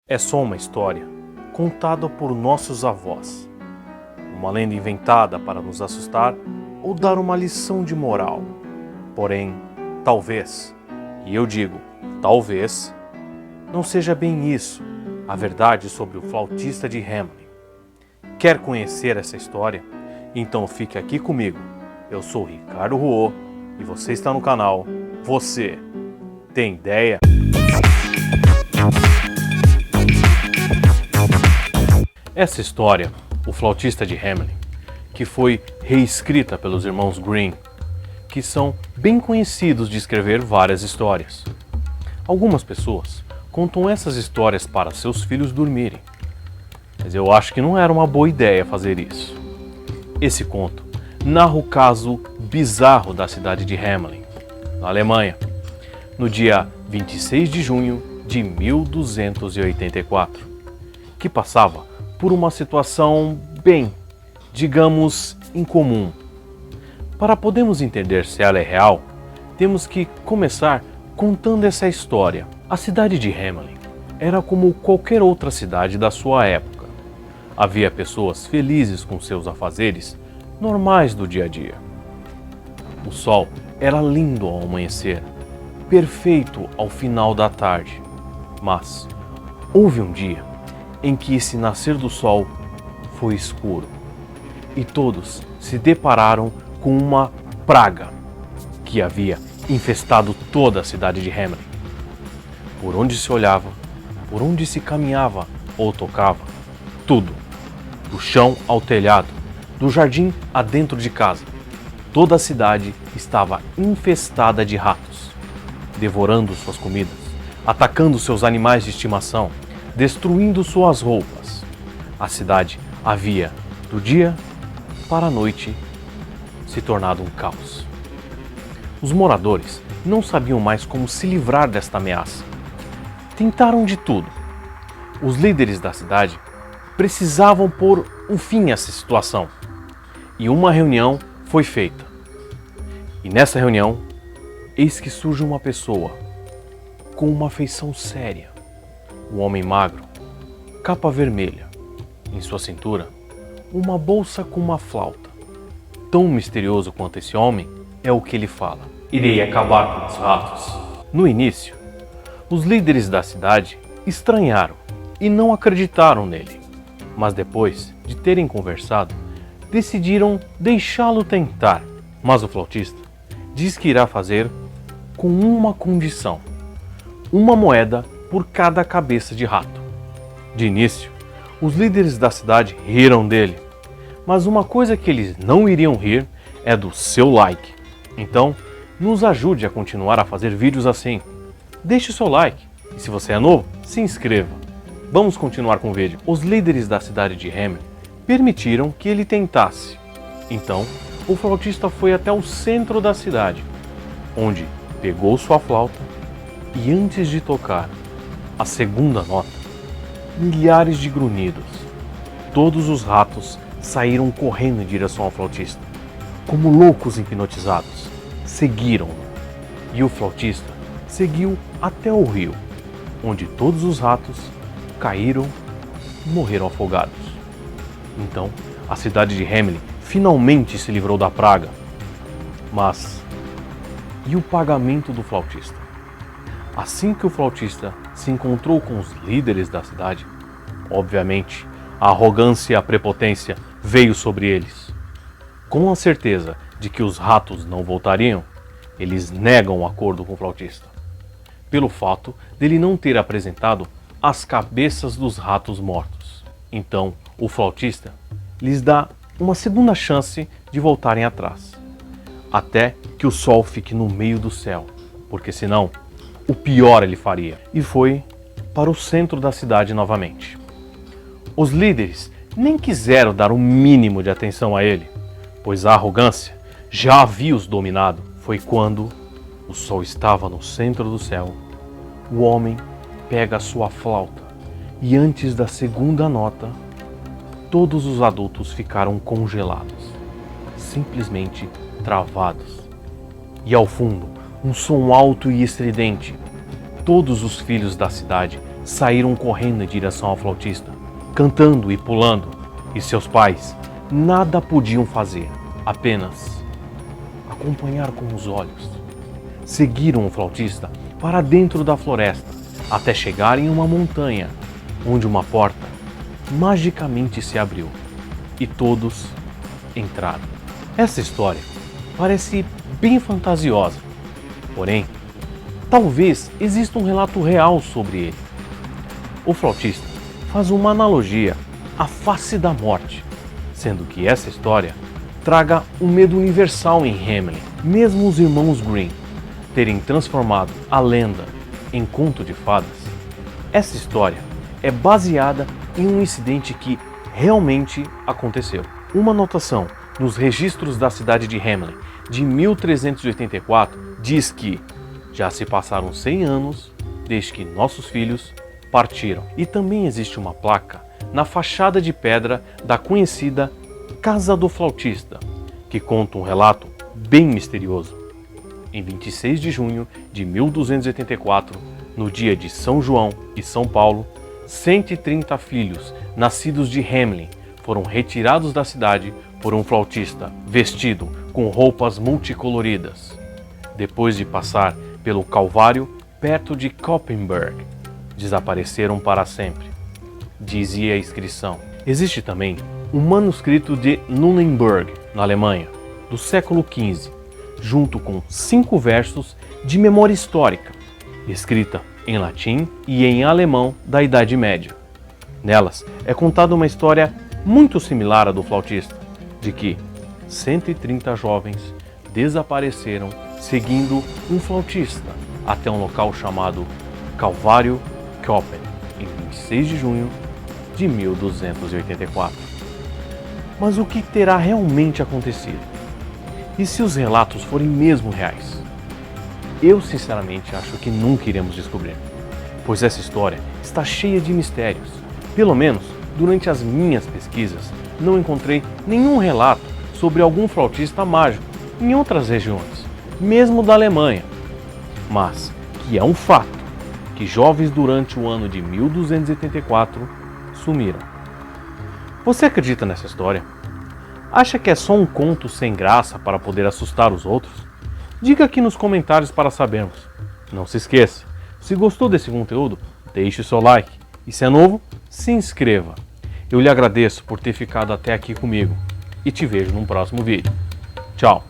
É só uma história contada por nossos avós. Uma lenda inventada para nos assustar ou dar uma lição de moral. Porém, talvez, e eu digo talvez, não seja bem isso a verdade sobre o flautista de Hamelin. Quer conhecer essa história? Então fique aqui comigo. Eu sou Ricardo Ruô e você está no canal Você Tem Ideia? Essa história, O Flautista de Hamelin, que foi reescrita pelos irmãos Grimm, que são bem conhecidos de escrever várias histórias. Algumas pessoas contam essas histórias para seus filhos dormirem, mas eu acho que não era uma boa ideia fazer isso. Esse conto narra o caso bizarro da cidade de Hamelin, na Alemanha, no dia 26 de junho de 1284, que passava por uma situação bem, digamos, incomum. Para podermos entender se ela é real, temos que começar contando essa história. A cidade de Hamelin era como qualquer outra cidade da sua época. Havia pessoas felizes com seus afazeres normais do dia a dia. O sol era lindo ao amanhecer, perfeito ao final da tarde. Mas houve um dia em que esse nascer do sol foi escuro e todos se depararam com uma praga que havia infestado toda a cidade de Hamelin. Por onde se olhava, por onde se caminhava ou tocava, tudo, do chão ao telhado, do jardim a dentro de casa, toda a cidade estava infestada de ratos, devorando suas comidas, atacando seus animais de estimação, destruindo suas roupas. A cidade havia, do dia para a noite, se tornado um caos. Os moradores não sabiam mais como se livrar desta ameaça. Tentaram de tudo. Os líderes da cidade precisavam pôr um fim a essa situação. E uma reunião foi feita. E nessa reunião, eis que surge uma pessoa com uma feição séria. Um homem magro, capa vermelha, em sua cintura, uma bolsa com uma flauta. Tão misterioso quanto esse homem é o que ele fala: irei acabar com os ratos. No início, os líderes da cidade estranharam e não acreditaram nele. Mas depois de terem conversado, decidiram deixá-lo tentar. Mas o flautista diz que irá fazer com uma condição: uma moeda por cada cabeça de rato. De início, os líderes da cidade riram dele, mas uma coisa que eles não iriam rir é do seu like. Então, nos ajude a continuar a fazer vídeos assim. Deixe o seu like e, se você é novo, se inscreva. Vamos continuar com o vídeo. Os líderes da cidade de Hamelin permitiram que ele tentasse. Então, o flautista foi até o centro da cidade, onde pegou sua flauta e, antes de tocar a segunda nota, milhares de grunhidos. Todos os ratos saíram correndo em direção ao flautista, como loucos hipnotizados. Seguiram-no e o flautista seguiu até o rio, onde todos os ratos caíram e morreram afogados. Então, a cidade de Hamelin finalmente se livrou da praga. Mas e o pagamento do flautista? Assim que o flautista se encontrou com os líderes da cidade, obviamente, a arrogância e a prepotência veio sobre eles. Com a certeza de que os ratos não voltariam, eles negam o acordo com o flautista, pelo fato dele não ter apresentado as cabeças dos ratos mortos. Então, o flautista lhes dá uma segunda chance de voltarem atrás, até que o sol fique no meio do céu, porque senão o pior ele faria. E foi para o centro da cidade novamente. Os líderes nem quiseram dar o mínimo de atenção a ele, pois a arrogância já havia os dominado. Foi quando o sol estava no centro do céu, o homem pega a sua flauta e, antes da segunda nota, todos os adultos ficaram congelados, simplesmente travados. E ao fundo, um som alto e estridente. Todos os filhos da cidade saíram correndo em direção ao flautista, cantando e pulando, e seus pais nada podiam fazer, apenas acompanhar com os olhos. Seguiram o flautista para dentro da floresta, até chegar em uma montanha, onde uma porta magicamente se abriu, e todos entraram. Essa história parece bem fantasiosa, porém, talvez exista um relato real sobre ele. O flautista faz uma analogia à face da morte, sendo que essa história traga um medo universal em Hamelin. Mesmo os irmãos Grimm terem transformado a lenda em conto de fadas, essa história é baseada em um incidente que realmente aconteceu. Uma anotação nos registros da cidade de Hamelin de 1384 diz que já se passaram 100 anos desde que nossos filhos partiram. E também existe uma placa na fachada de pedra da conhecida Casa do Flautista, que conta um relato bem misterioso. Em 26 de junho de 1284, no dia de São João e São Paulo, 130 filhos nascidos de Hamelin foram retirados da cidade por um flautista vestido com roupas multicoloridas, depois de passar pelo Calvário perto de Koppenberg. Desapareceram para sempre, dizia a inscrição. Existe também um manuscrito de Nuremberg, na Alemanha, do século XV, junto com 5 versos de memória histórica, escrita em latim e em alemão da Idade Média. Nelas é contada uma história muito similar à do flautista, de que 130 jovens desapareceram seguindo um flautista até um local chamado Calvário Koppen, em 26 de junho de 1284. Mas o que terá realmente acontecido? E se os relatos forem mesmo reais? Eu sinceramente acho que nunca iremos descobrir, pois essa história está cheia de mistérios. Pelo menos, durante as minhas pesquisas, não encontrei nenhum relato sobre algum flautista mágico em outras regiões, mesmo da Alemanha. Mas que é um fato que jovens durante o ano de 1284 sumiram. Você acredita nessa história? Acha que é só um conto sem graça para poder assustar os outros? Diga aqui nos comentários para sabermos. Não se esqueça, se gostou desse conteúdo, deixe o seu like. E se é novo, se inscreva. Eu lhe agradeço por ter ficado até aqui comigo e te vejo num próximo vídeo. Tchau!